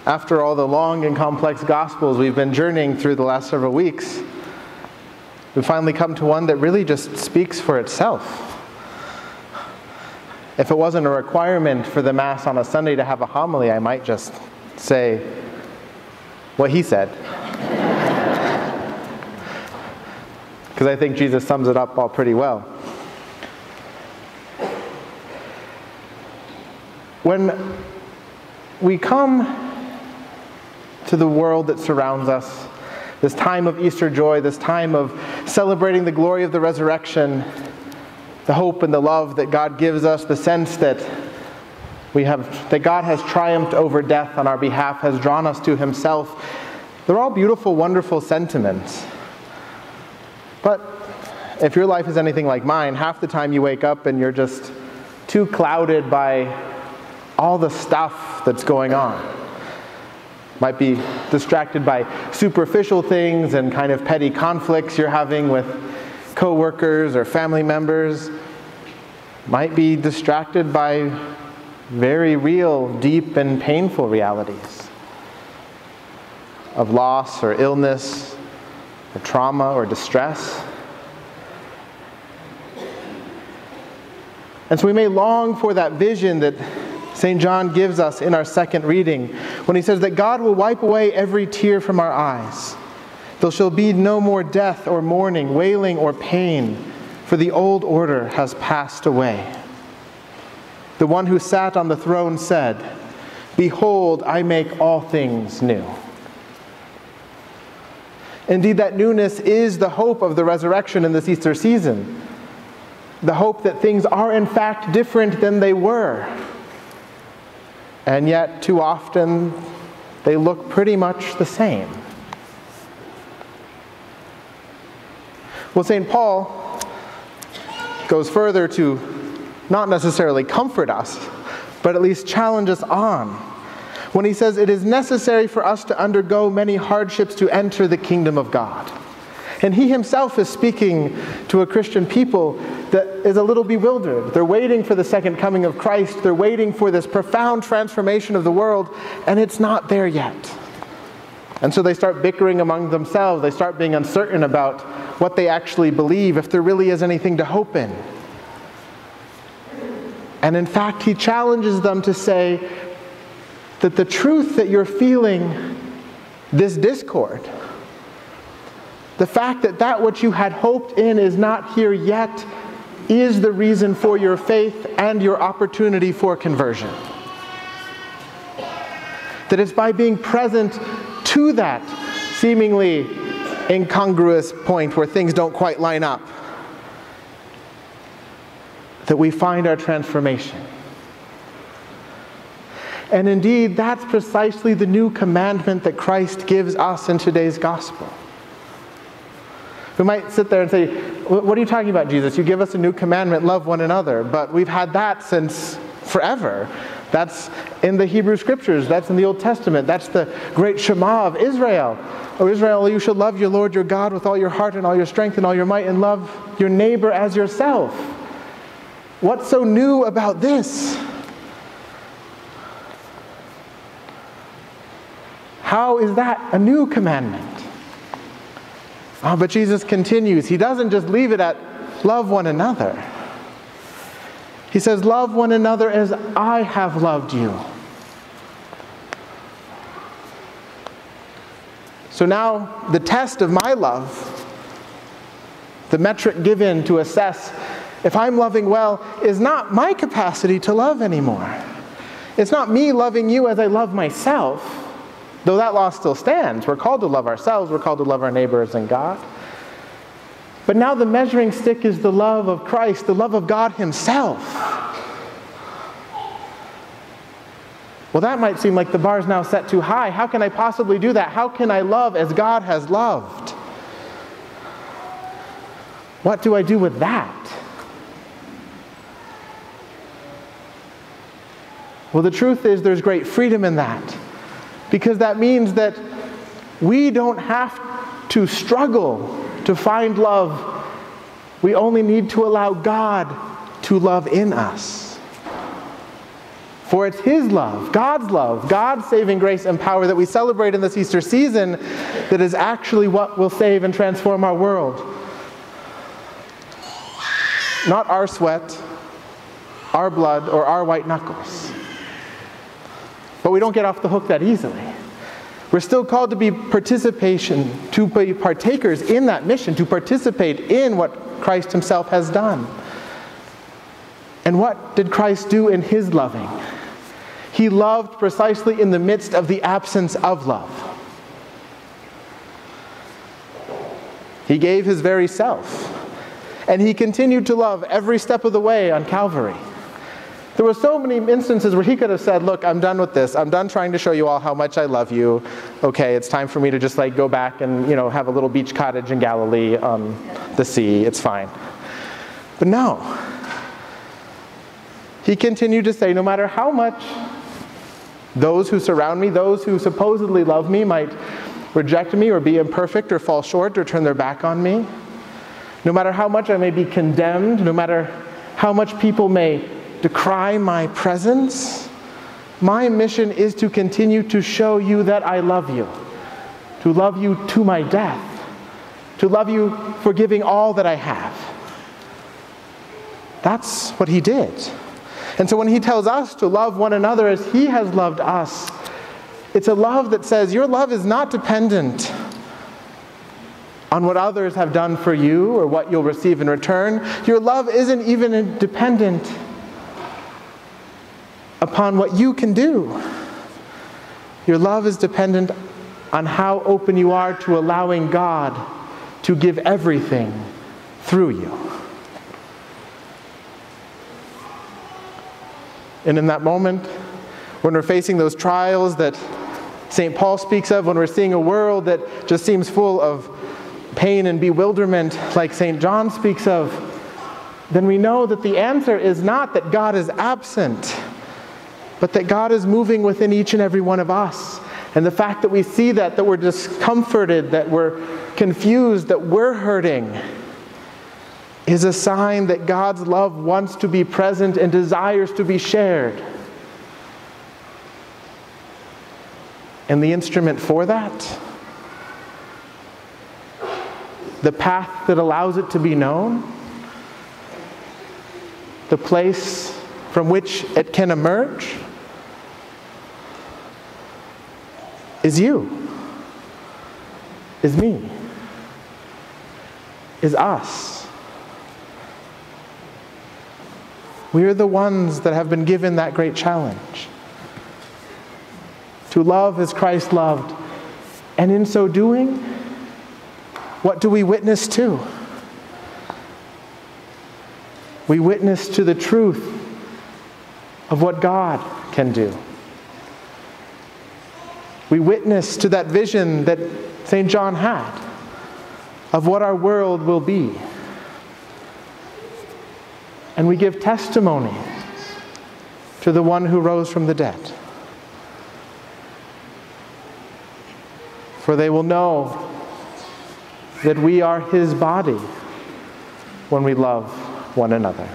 After all the long and complex Gospels we've been journeying through the last several weeks, we've finally come to one that really just speaks for itself. If it wasn't a requirement for the Mass on a Sunday to have a homily, I might just say what he said. Because I think Jesus sums it up all pretty well. When we come to the world that surrounds us, this time of Easter joy, this time of celebrating the glory of the resurrection, the hope and the love that God gives us, the sense that that God has triumphed over death on our behalf, has drawn us to himself, they're all beautiful, wonderful sentiments. But if your life is anything like mine, half the time you wake up and you're just too clouded by all the stuff that's going on. Might be distracted by superficial things and kind of petty conflicts you're having with co-workers or family members. Might be distracted by very real, deep, and painful realities of loss or illness or trauma or distress. And so we may long for that vision that St. John gives us in our second reading when he says that God will wipe away every tear from our eyes. There shall be no more death or mourning, wailing or pain, for the old order has passed away. The one who sat on the throne said, "Behold, I make all things new." Indeed, that newness is the hope of the resurrection in this Easter season. The hope that things are in fact different than they were. And yet, too often, they look pretty much the same. Well, St. Paul goes further to not necessarily comfort us, but at least challenge us on, when he says it is necessary for us to undergo many hardships to enter the kingdom of God. And he himself is speaking to a Christian people that is a little bewildered. They're waiting for the second coming of Christ. They're waiting for this profound transformation of the world, and it's not there yet. And so they start bickering among themselves. They start being uncertain about what they actually believe, if there really is anything to hope in. And in fact, he challenges them to say that the truth that you're feeling, this discord, the fact that what you had hoped in is not here yet, is the reason for your faith and your opportunity for conversion. That it's by being present to that seemingly incongruous point where things don't quite line up that we find our transformation. And indeed, that's precisely the new commandment that Christ gives us in today's gospel. We might sit there and say, "What are you talking about, Jesus? You give us a new commandment, love one another." But we've had that since forever. That's in the Hebrew Scriptures. That's in the Old Testament. That's the great Shema of Israel. "O Israel, you shall love your Lord your God with all your heart and all your strength and all your might, and love your neighbor as yourself." What's so new about this? How is that a new commandment? Oh, but Jesus continues. He doesn't just leave it at love one another. He says, "Love one another as I have loved you." So now the test of my love, the metric given to assess if I'm loving well, is not my capacity to love anymore. It's not me loving you as I love myself, though that law still stands. We're called to love ourselves, we're called to love our neighbors and God. But now the measuring stick is the love of Christ, the love of God himself. Well, that might seem like the bar's now set too high. How can I possibly do that? How can I love as God has loved? What do I do with that? Well, the truth is there's great freedom in that, because that means that we don't have to struggle to find love. We only need to allow God to love in us. For it's His love, God's saving grace and power that we celebrate in this Easter season that is actually what will save and transform our world. Not our sweat, our blood, or our white knuckles. But we don't get off the hook that easily. We're still called to be to be partakers in that mission, to participate in what Christ Himself has done. And what did Christ do in His loving? He loved precisely in the midst of the absence of love. He gave His very self. And He continued to love every step of the way on Calvary. There were so many instances where He could have said, look, I'm done with this. I'm done trying to show you all how much I love you. Okay, it's time for me to just go back and, have a little beach cottage in Galilee on the sea. It's fine. But no. He continued to say, no matter how much those who surround me, those who supposedly love me, might reject me or be imperfect or fall short or turn their back on me, no matter how much I may be condemned, no matter how much people may decry my presence, my mission is to continue to show you that I love you, to love you to my death, to love you for giving all that I have. That's what He did. And so when He tells us to love one another as He has loved us, it's a love that says your love is not dependent on what others have done for you or what you'll receive in return. Your love isn't even dependent upon what you can do. Your love is dependent on how open you are to allowing God to give everything through you. And in that moment, when we're facing those trials that St. Paul speaks of, when we're seeing a world that just seems full of pain and bewilderment like St. John speaks of, then we know that the answer is not that God is absent, but that God is moving within each and every one of us. And the fact that we see that we're discomforted, that we're confused, that we're hurting, is a sign that God's love wants to be present and desires to be shared. And the instrument for that, the path that allows it to be known, the place from which it can emerge, is you, is me, is us. We are the ones that have been given that great challenge. To love as Christ loved. And in so doing, what do we witness to? We witness to the truth of what God can do. We witness to that vision that St. John had of what our world will be. And we give testimony to the one who rose from the dead. For they will know that we are His body when we love one another.